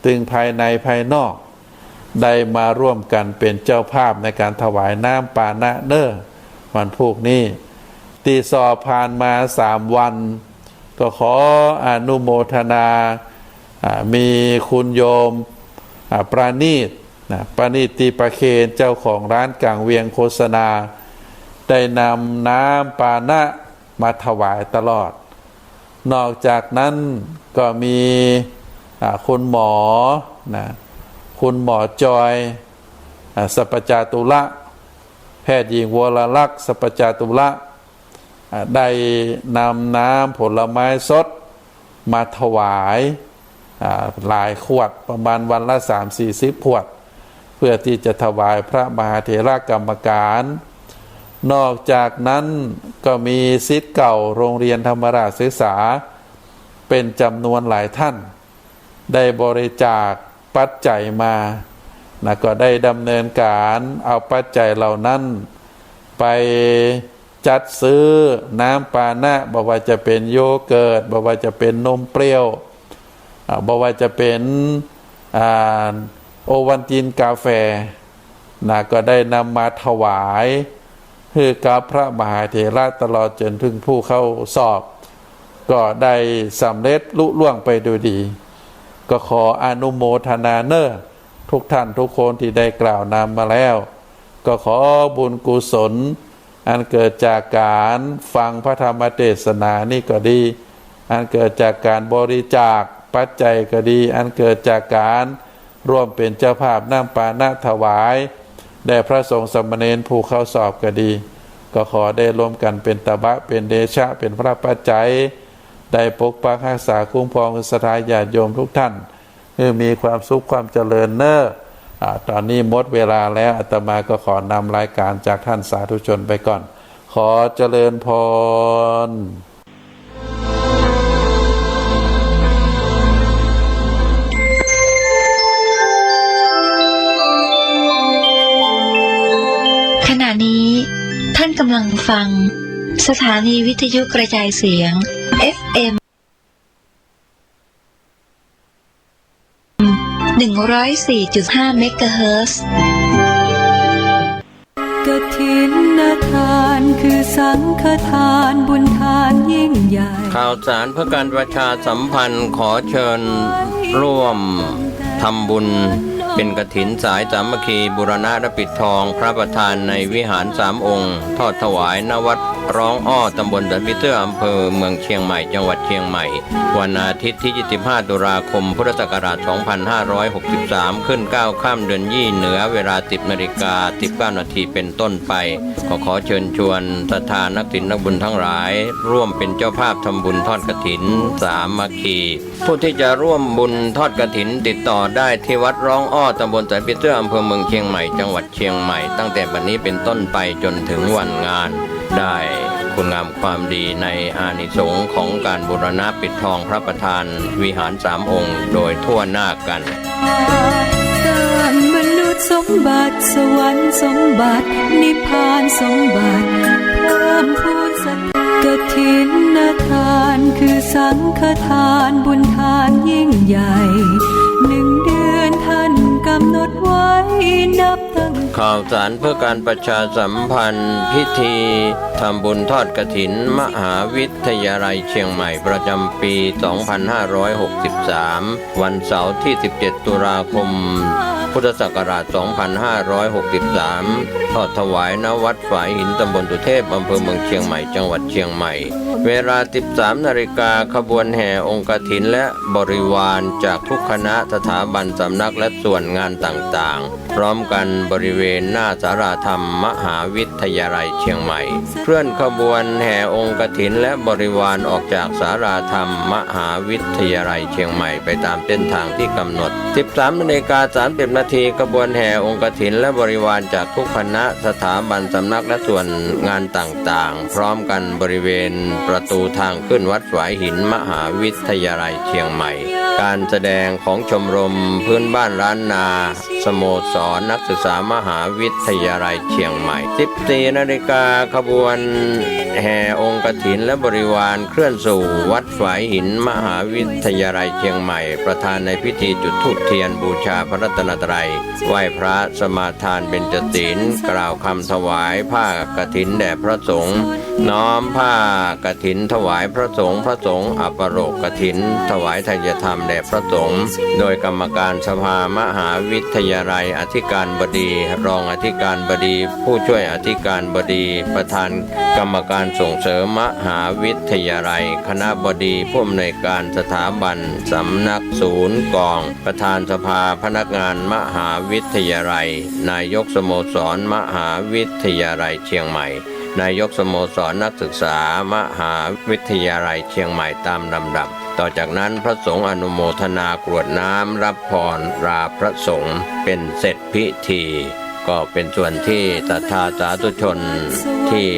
Speaker 1: ตึงภายในภายนอกได้มาร่วมกันเป็นเจ้าภาพในการถวายน้ำปานะเนอวันพรุ่งนี้ที่สอบผ่านมา3 วันก็ขออนุโมทนามีคุณโยมปราณีตปราณีตตีประเคนเจ้าของร้านกลางเวียงโฆษณาได้นำน้ำปานะมาถวายตลอดนอกจากนั้นก็มีคุณหมอคุณหมอจอยสัพจาตุละแพทย์หญิงวรลักษณ์สัพจาตุละได้นำน้ำผลไม้สดมาถวายหลายขวดประมาณวันละ30-40 ขวดเพื่อที่จะถวายพระมหาเถรกรรมการนอกจากนั้นก็มีศิษย์เก่าโรงเรียนธรรมราชศึกษาเป็นจำนวนหลายท่านได้บริจาคปัจจัยมาก็ได้ดำเนินการเอาปัจจัยเหล่านั้นไปจัดซื้อน้ำปานะบอกว่าจะเป็นโยเกิร์ตบอกว่าจะเป็นนมเปรี้ยวบอกว่าจะเป็นโอวัลตินกาแฟก็ได้นำมาถวายคือกับพระมหาเถระตลอดจนถึงผู้เข้าสอบ ก็ได้สำเร็จลุล่วงไปโดยดีก็ขออนุโมทนาเนอทุกท่านทุกคนที่ได้กล่าวนำมาแล้วก็ขอบุญกุศลอันเกิดจากการฟังพระธรรมเทศนานี่ก็ดีอันเกิดจากการบริจาคปัจจัยก็ดีอันเกิดจากการร่วมเป็นเจ้าภาพนำปานะถวายแด่พระสงฆ์สามเณรผู้เข้าสอบก็ดีก็ขอได้ร่วมกันเป็นตบะเป็นเดชะเป็นพระปัจจัยได้ปกปักรักษาคุ้มครองศรัทธาญาติโยมทุกท่านให้มีความสุขความเจริญเนอตอนนี้หมดเวลาแล้วอาตมาก็ขอนำรายการจากท่านสาธุชนไปก่อนขอเจริญพร
Speaker 2: ขณะนี้ท่านกำลังฟังสถานีวิทยุกระจายเสียง FM 104.5 เมกะเฮิรตซ์
Speaker 3: กฐินทานคือสังฆทานบุญทานยิ่งใหญ่
Speaker 4: ข่าวสารเพื่อการประชาสัมพันธ์ขอเชิญร่วมทำบุญเป็นกฐินสายสามัคคีบูรณะและปิดทองพระประธานในวิหาร3 องค์ทอดถวายณวัดร้องอ้อตำบลสันปิเตอร์อำเภอเมืองเชียงใหม่จังหวัดเชียงใหม่วันอาทิตย์ที่25 ตุลาคมพุทธศักราช 2563 ขึ้น9 ค่ำเดือนยี่เหนือเวลา 10:19 นาทีเป็นต้นไปขอเชิญชวนศรัทธานักศิลป์นักบุญทั้งหลายร่วมเป็นเจ้าภาพทำบุญทอดกฐินสามัคคีผู้ที่จะร่วมบุญทอดกฐินติดต่อได้ที่วัดร้องอ้อตำบลสันปิเตอร์อำเภอเมืองเชียงใหม่จังหวัดเชียงใหม่ตั้งแต่บัดนี้เป็นต้นไปจนถึงวันงานได้คุณงามความดีในอานิสงส์ของการบูรณะปิดทองพระประธานวิหาร3 องค์โดยทั่วหน้ากัน
Speaker 3: สร้างมนุษย์สมบัติสวรรค์สมบัตินิพพานสมบัติเพิ่มพูนศรัทธากฐินทานคือสังฆทานบุญทานยิ่งใหญ่1 เดือนท่านกำหนดไว้นับตั้ง
Speaker 4: ข่าวสารเพื่อการประชาสัมพันธ์พิธีทำบุญทอดกฐินมหาวิทยาลัยเชียงใหม่ประจำปี 2563 วันเสาร์ที่ 17 ตุลาคม พุทธศักราช 2563 ทอดถวายณวัดฝายหินตำบลตุเทพอำเภอเมืองเชียงใหม่จังหวัดเชียงใหม่เวลา 13 นาฬิกาขบวนแห่องค์กฐินและบริวารจากทุกคณะสถาบันสำนักและส่วนงานต่างๆพร้อมกันบริเวณหน้าศาลาธรรมมหาวิทยาลัยเชียงใหม่เคลื่อนขบวนแห่องค์กฐินและบริวารออกจากศาลาธรรมมหาวิทยาลัยเชียงใหม่ไปตามเส้นทางที่กำหนด 13:30 นาทีขบวนแห่องค์กฐินและบริวารจากทุกคณะสถาบันสำนักและส่วนงานต่างๆพร้อมกันบริเวณประตูทางขึ้นวัดฝายหินมหาวิทยาลัยเชียงใหม่การแสดงของชมรมพื้นบ้านล้านนาสโมสรนักศึกษามหาวิทยาลัยเชียงใหม่ 14 นาฬิกาขบวนแห่องค์กฐินและบริวารเคลื่อนสู่วัดฝายหินมหาวิทยาลัยเชียงใหม่ประธานในพิธีจุดธูปเทียนบูชาพระรัตนตรัยไหว้พระสมาทานเบญจศีลกล่าวคำถวายผ้ากฐินแด่พระสงฆ์น้อมผ้ากฐินถวายพระสงฆ์อัปโรกฐินถวายทายธรรมแด่พระสงฆ์โดยกรรมการสภามหาวิทยาลัยอธิการบดีรองอธิการบดีผู้ช่วยอธิการบดีประธานกรรมการส่งเสริมมหาวิทยาลัยคณบดีผู้อำนวยการสถาบันสำนักศูนย์กองประธานสภาพนักงานมหาวิทยาลัยนายกสโมสรมหาวิทยาลัยเชียงใหม่นายกสโมสรนักศึกษามหาวิทยาลัยเชียงใหม่ตามลำดับต่อจากนั้นพระสงฆ์อนุโมทนากรวดน้ำรับพรราพระสงฆ์เป็นเสร็จพิธีก็เป็นส่วนที่ศรัทธาสาธุชนที่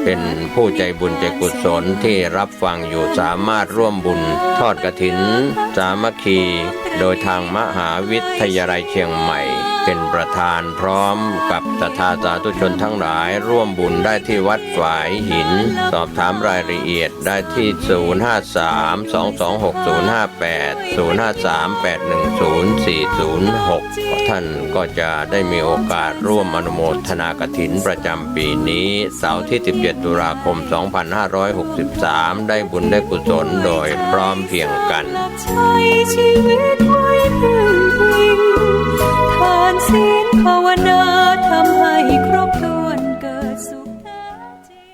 Speaker 4: เป็นผู้ใจบุญใจกุศลที่รับฟังอยู่สามารถร่วมบุญทอดกฐินสามัคคีโดยทางมหาวิทยาลัยเชียงใหม่ เป็นประธานพร้อมกับศรัทธาสาธุชนทั้งหลายร่วมบุญได้ที่วัดฝายหินสอบถามรายละเอียดได้ที่ 053-226058 ท่านก็จะได้มีโอกาสร่วมอนุโมทนากฐินประจำปีนี้เสาร์ที่ 17 ตุลาคม 2563 ได้บุญได้กุศลโดยพร้อมเพรียงกัน
Speaker 3: ใช้ชีวิตไว้พึ่งพิงทานศีลภาวนาทำให้ครบถ้วนเกิดสุขแท้จริง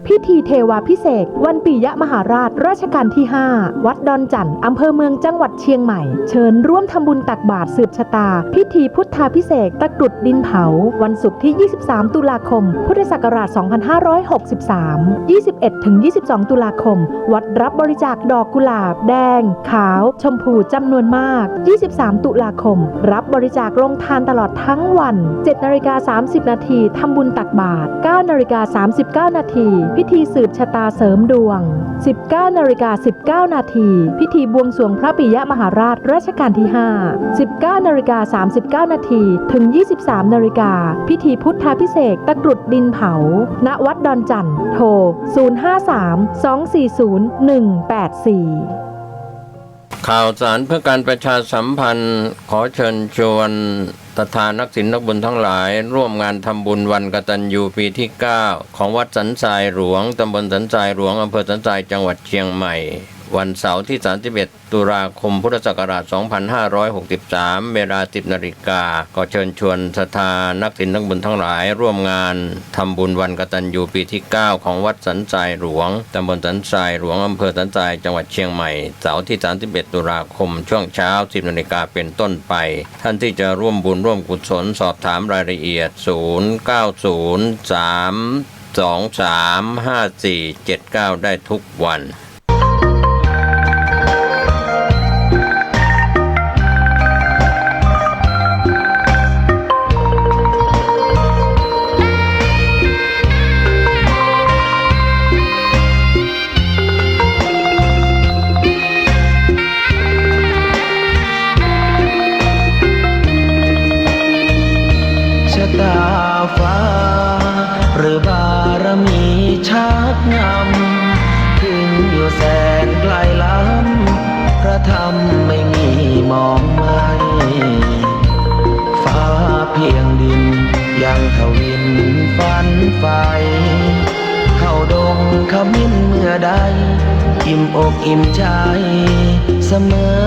Speaker 5: พิธีเทวาภิเษกวันปิยมหาราชรัชกาลที่ 5 วัดดอนจันทร์อำเภอเมืองจังหวัดเชียงใหม่เชิญร่วมทำบุญตักบาตรสืบชะตาพิธีพุทธาภิเษกตะกรุดดินเผาวันศุกร์ที่ 23 ตุลาคม พุทธศักราช 2563 21-22 ตุลาคม วัดรับบริจาคดอกกุหลาบแดงขาวชมพูจำนวนมาก 23 ตุลาคม รับบริจาคโรงทานตลอดทั้งวัน 7:30 นาทีทำบุญตักบาตร 9:39 นาทีพิธีสืบชะตาเสริมดวง 19:19 นาทีพิธีบวงสรวงพระปิยมหาราชรัชกาลที่ 5 19:39 นาทีถึง 23 นาฬิกาพิธีพุทธาภิเษกตะกรุดดินเผาณวัดดอนจันทร์โทร 053-240-184
Speaker 4: ข่าวสารเพื่อการประชาสัมพันธ์ขอเชิญชวนศรัทธานักศีลนักบุญทั้งหลายร่วมงานทำบุญวันกตัญญูปีที่ 9 ของวัดสันทรายหลวงตำบลสันทรายหลวงอำเภอสันทรายจังหวัดเชียงใหม่วันเสาร์ที่ 31 ตุลาคม พุทธศักราช 2563 เวลา 10 นาฬิกาก็เชิญชวนศรัทธานักศีลนักบุญทั้งหลายร่วมงานทำบุญวันกตัญญูปีที่ 9 ของวัดสันทรายหลวงตำบลสันทรายหลวงอำเภอสันทรายจังหวัดเชียงใหม่เสาร์ที่ 31 ตุลาคมช่วงเช้า 10 นาฬิกาเป็นต้นไปท่านที่จะร่วมบุญร่วมกุศลสอบถามรายละเอียด 0903235479 ได้ทุกวัน
Speaker 6: ตาฟ้าหรือบารมีชักนำถึงอยู่แสนไกลล้ำพระธรรมไม่มีมองไม่ฟ้าเพียงดินยังทวินฝันไฟเข้าดงขมิ้นเมื่อใดอิ่มอกอิ่มใจเสมอ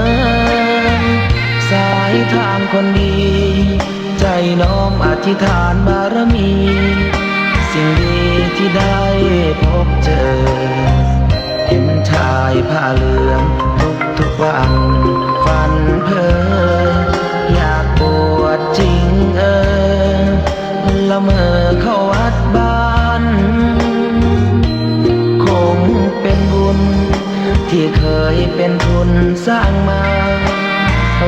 Speaker 6: สายทางคนดีใจน้อมอธิษฐานบารมีสิ่งดีที่ได้พบเจอเห็นชายผ้าเหลืองทุกวันฝันเพ้ออยากบวชจริงละเมอเข้าวัดบ้านคงเป็นบุญที่เคยเป็นทุนสร้างมา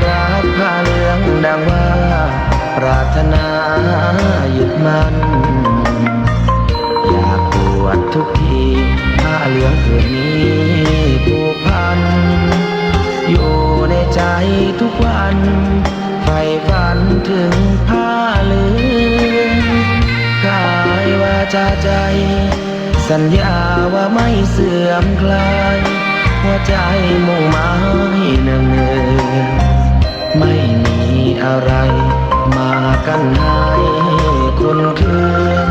Speaker 6: รักผ้าเหลืองดังว่าปรารถนายึดมั่นอยากบวชทุกทีผ้าเหลืองคืนนี้ผูกพันอยู่ในใจทุกวันใฝ่ฝันถึงผ้าเหลืองกายวาจาใจสัญญาว่าไม่เสื่อมคลายหัวใจมุ่งหมายเนืองไม่มีอะไรมากันให้คนเคือง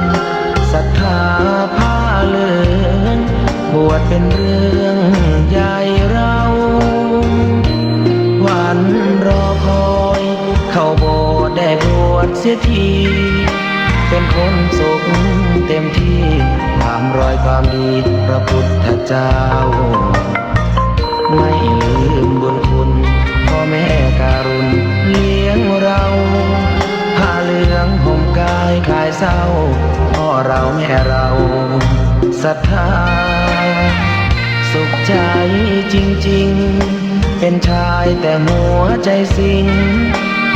Speaker 6: ศรัทธาผ้าเหลืองบวชเป็นเรื่องใหญ่เราวันรอคอยเข้าโบสถ์ได้บวชเสียทีเป็นคนสุขเต็มที่ตามรอยความดีพระพุทธเจ้าไม่ลืมบุญคุณพ่อแม่การุณเลี้ยงเราผ้าเหลืองห่มกายคลายเศร้าพ่อเราแม่เราศรัทธาสุขใจจริงๆเป็นชายแต่หัวใจสิง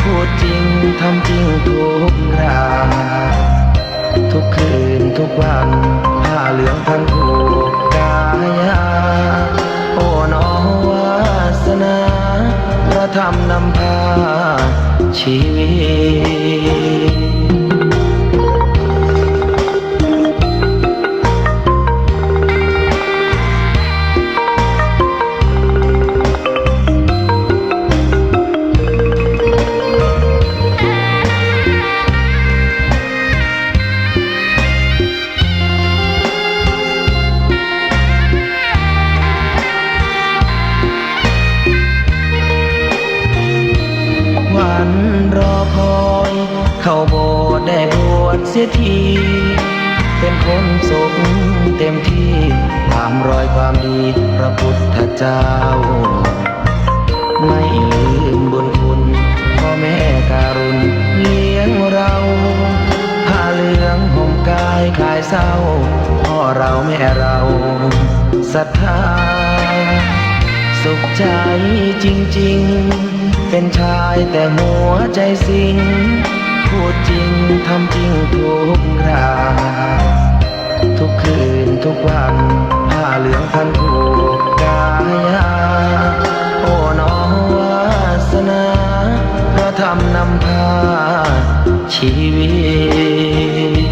Speaker 6: พูดจริงทำจริงทุกคราทุกคืนทุกวันผ้าเหลืองพันผูกกายาโอ้น้อวาสนาพระธรรมนำพาชีวิต สียทีเป็นคนสุขเต็มที่ตามรอยความดีพระพุทธเจ้าไม่ลืมบุญคุณพ่อแม่การุณเลี้ยงเราผ้าเหลืองห่มกายคลายเศร้าพ่อเราแม่เราศรัทธาสุขใจจริงๆเป็นชายแต่หัวใจสิงพูดจริงทำจริงทุกคราทุกคืนทุกวันผ้าเหลืองพันผูกกายาโอ้น้อวาสนาพระธรรมนำพาชีวิต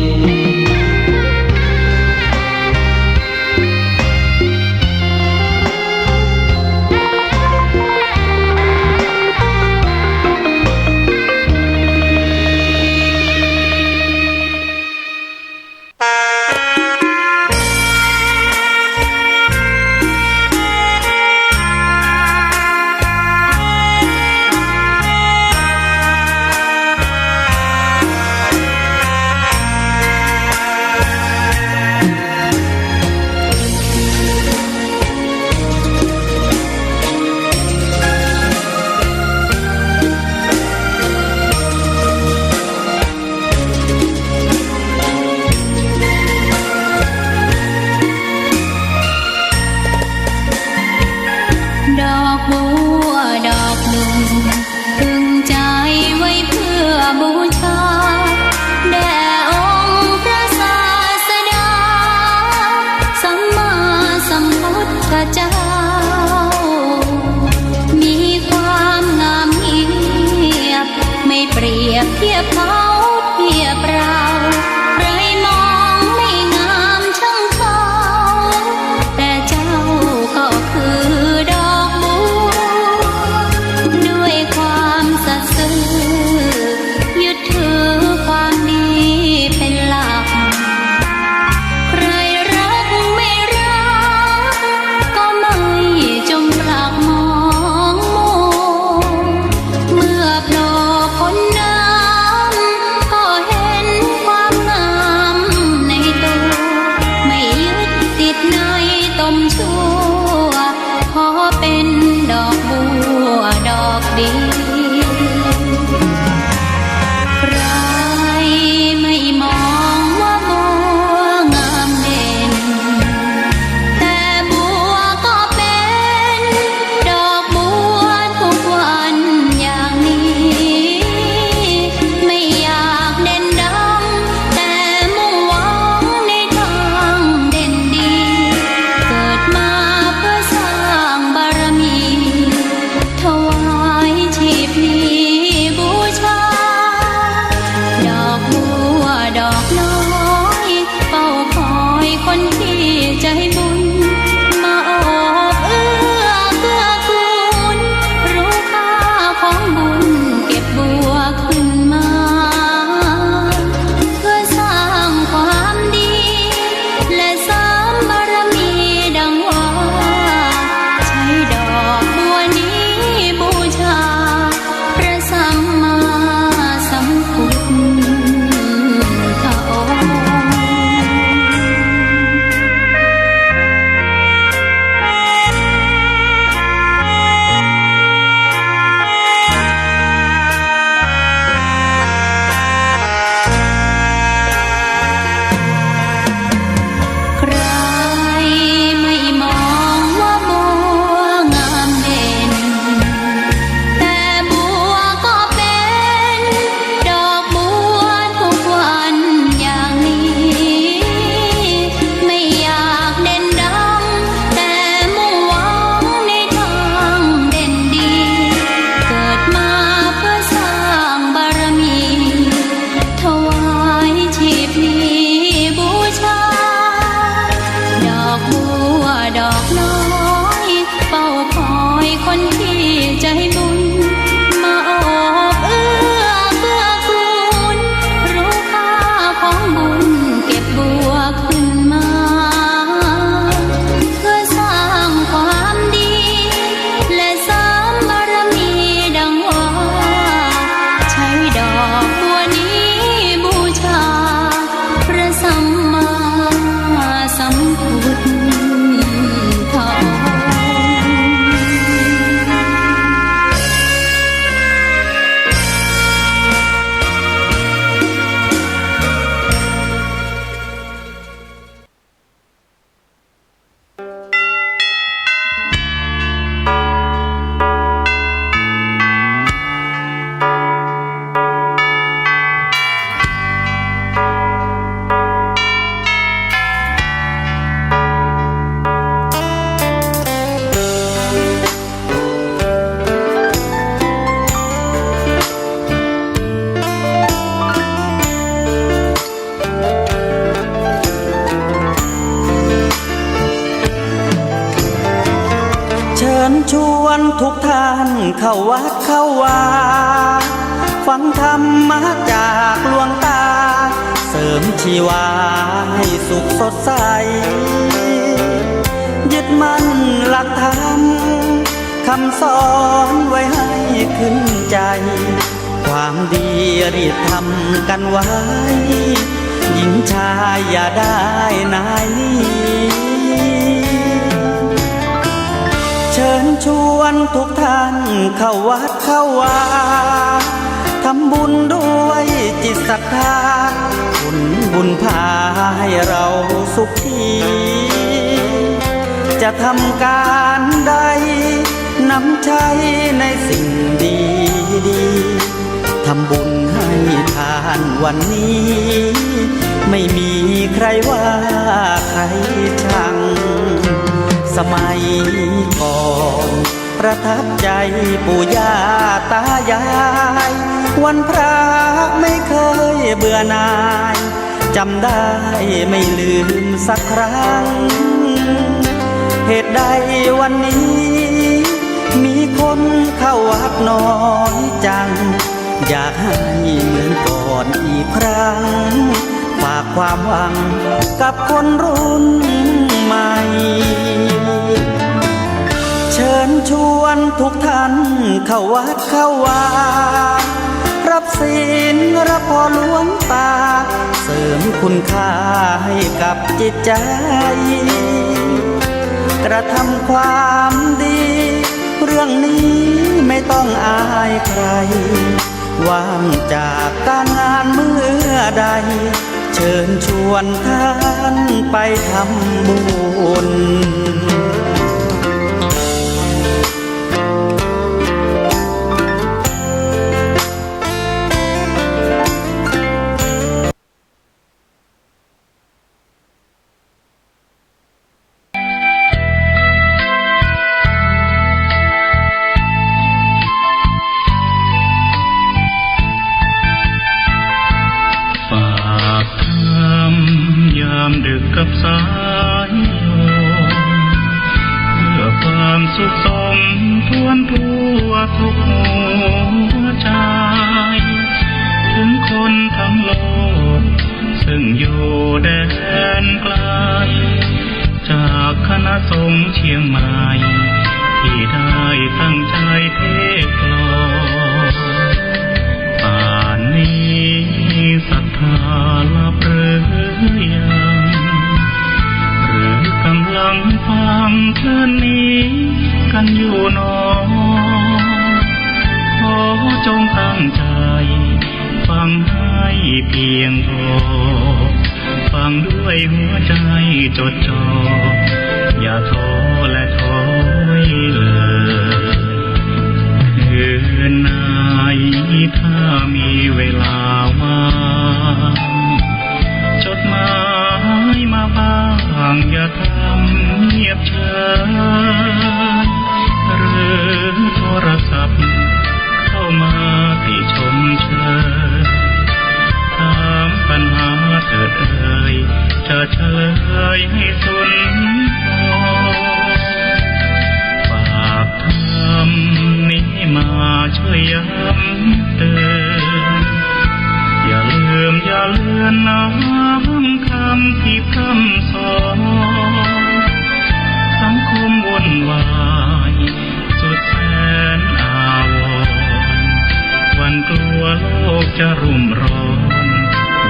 Speaker 3: ดอกบัวดอกหนึ่งพึงใจไว้เพื่อบูชาแด่องค์พระศาสดาสัมมาสัมพุทธเจ้ามีความงามเงียบไม่เปรียบเทียบเขาเทียบเราใครมองไม่งามช่างเขาแต่เจ้าก็คือดอกบัวด้วยความสัตย์ซื่อยึดถือความดีเป็นหลักใครรักไม่รักก็ไม่จงรักมองมองเมื่อโผล่พ้นน้ำก็เห็นความงามในตัวไม่ยึดติดในตมชั่วขอเป็นดอกบัวดอกดีใครไม่มองว่าบัวงามเด่นแต่บัวก็เป็นดอกบัวทุกวันอย่างนี้ไม่อยากเด่นดังแต่มุ่งหวังในทางเด่นดีเกิดมาเพื่อสร้างบารมีถวายชีพนี้บูชาดอกบัวดอกน้อยเฝ้าคอยคนที่ใจบุญมาโอบเอื้อเกื้อกูลรู้ค่าของบุญเก็บบัวขึ้นมาเพื่อสร้างความดีและเสริมบารมีดังว่าใช้ดอกบัวนี้บูชาพระสัมมาสัมพุทธองค์ ดอกบัวนี้บูชา
Speaker 7: ญชวนทุกท่านเข้าวัดเข้าวาฟังธรรมะจากหลวงตาเสริมชีวาให้สุขสดใสยึดมั่นหลักธรรมคำสอนไว้ให้ขึ้นใจความดีรีบทำกันไว้หญิงชายอย่าได้นายนี้เชิญชวนทุกท่านเข้าวัดเข้าวาทำบุญด้วยจิตศรัทธาบุญพาให้เราสุขีจะทำการใดนำใช้ในสิ่งดีดีทำบุญให้ทานวันนี้ไม่มีใครว่าใครชังสมัยก่อนประทับใจปู่ย่าตายายวันพระไม่เคยเบื่อหน่ายจำได้ไม่ลืมสักครั้งเหตุใดวันนี้มีคนเข้าวัดน้อยจังอยากให้เหมือนก่อนอีกครั้งฝากความหวังกับคนรุ่นใหม่เชิญชวนทุกท่านเข้าวัดเข้าวารับศีลรับพรหลวงตาเสริมคุณค่าให้กับจิตใจกระทำความดีเรื่องนี้ไม่ต้องอายใครว่างจากการงานเมื่อใดเชิญชวนท่านไปทำบุญ
Speaker 8: กับสายลมเพื่อความสุขสมทวนทั่วทุกหัวใจถึงคนทั้งโลกซึ่งอยู่แดนไกลจากคณะสงฆ์เชียงใหม่ที่ได้ตั้งใจเทศกลอนป่านนี้ศรัทธาลับหรือยังกำลังฟังคลื่นนี้กันอยู่หนอขอจงตั้งใจฟังให้เพียงพอฟังด้วยหัวใจจดจ่ออย่าท้อและถอยเลยคืนไหนถ้ามีเวลาว่างจดหมายมาบ้างอย่าทำเงียบเฉยหรือโทรศัพท์เข้ามาติชมเชยถามปัญหาเถิดเอ่ยจะเฉลยให้สุนทรฝากธรรมนี้มาช่วยย้ำเตือนอย่าลืมอย่าเลือนน้ำคำที่พร่ำสอนสังคมวุ่นวายสุดแสนอาวรณ์วันกลัวโลกจะรุ่มร้อน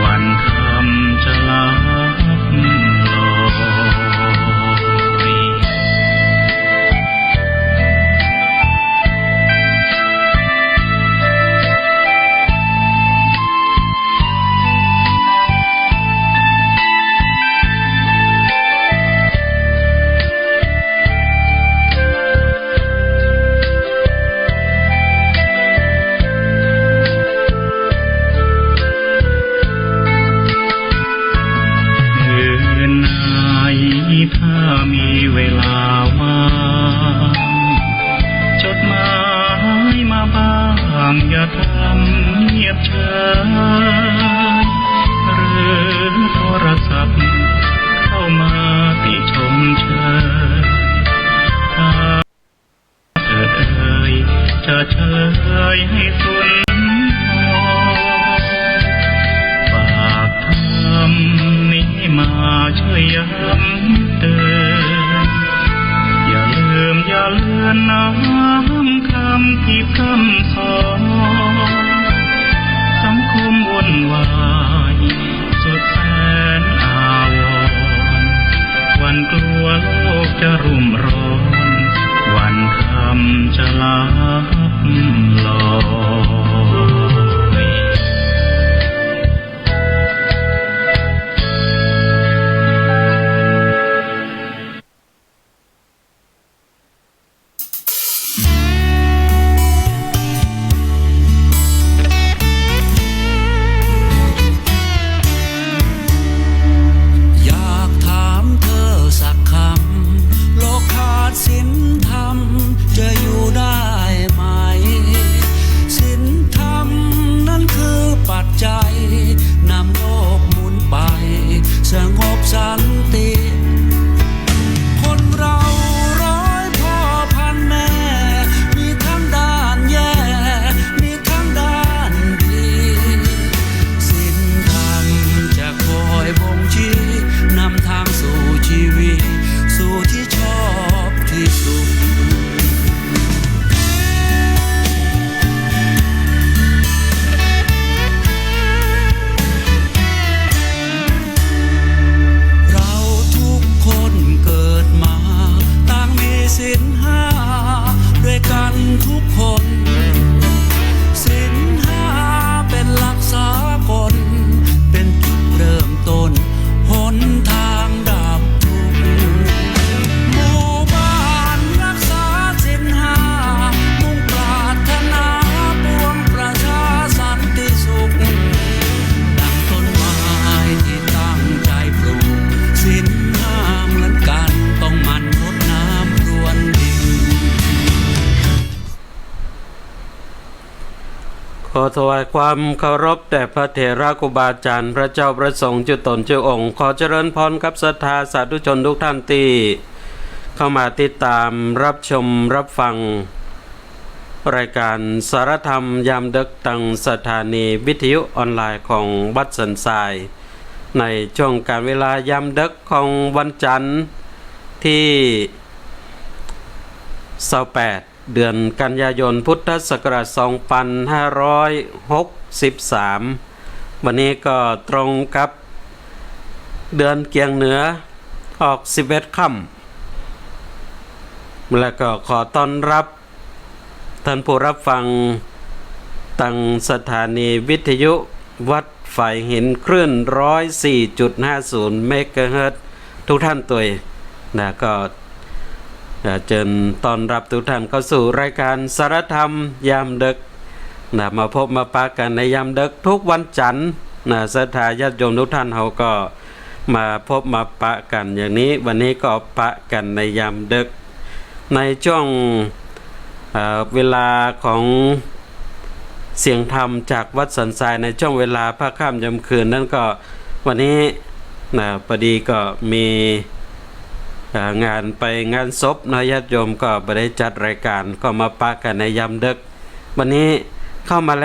Speaker 8: วันคำจะลับลอย วันกลัวโลกจะรุ่มร้อนวันธรรมจะลับลอย
Speaker 9: อยากถามเธอสักคำโลกขาดศีลธรรมจะอยู่ได้ไหมศีลธรรมนั้นคือปัจจัยนำโลกหมุนไปสงบสันติคนเราร้อยพ่อพันแม่มีทั้งด้านแย่มีทั้งด้านดีศีลธรรมจะคอยบ่งชี้นำทางสู่ชีวิตสู่ที่ชอบที่สุดเราทุกคนเกิดมาต่างมีศีลห้าด้วยกันทุกคนศีลห้าเป็นหลักสากลเป็นจุดเริ่มต้นหนทางดับทุกข์หมู่บ้านรักษาศีลห้ามุ่งปรารถนาปวงประชาสันติสุขดังต้นไม้ที่ตั้งใจปลูกศีลห้าเหมือนกันต้องหมั่นรดน้ำพรวนดิน
Speaker 10: ขอถวายความเคารพแด่พระเถระครูบาอาจารย์พระเจ้าประสงค์จุตนจุองค์ขอเจริญพรกับศรัทธาสาธุชนทุกท่านที่เข้ามาติดตามรับชมรับฟังรายการสารธรรมยามดึกทางสถานีวิทยุออนไลน์ของวัดสันทรายในช่วงการเวลายามดึกของวันจันทร์ที่28เดือนกันยายนพุทธศักราช2563วันนี้ก็ตรงกับเดือนเกียงเหนือออก11ค่ำและก็ขอต้อนรับท่านผู้รับฟังตั้งสถานีวิทยุวัดฝ่ายหินคลื่น 104.50 เมกะเฮิรตซ์ทุกท่านตัวนะก็เชิญต้อนรับทุกท่านเข้าสู่รายการสารธรรมยามดึกนะมาพบมาปะกันในยามดึกทุกวันจันทร์นะศรัทธาญาติโยมทุกท่านเขาก็มาพบมาปะกันอย่างนี้วันนี้ก็ปะกันในยามดึกในช่วงเวลาของเสียงธรรมจากวัดสันทรายในช่วงเวลาพระค่ำยามคืนนั่นก็วันนี้นะพอดีก็มีงานไปงานศพนะญาติโยมก็ไปได้จัดรายการก็มาปะกันในยามดึกวันนี้เข้ามาแล้ว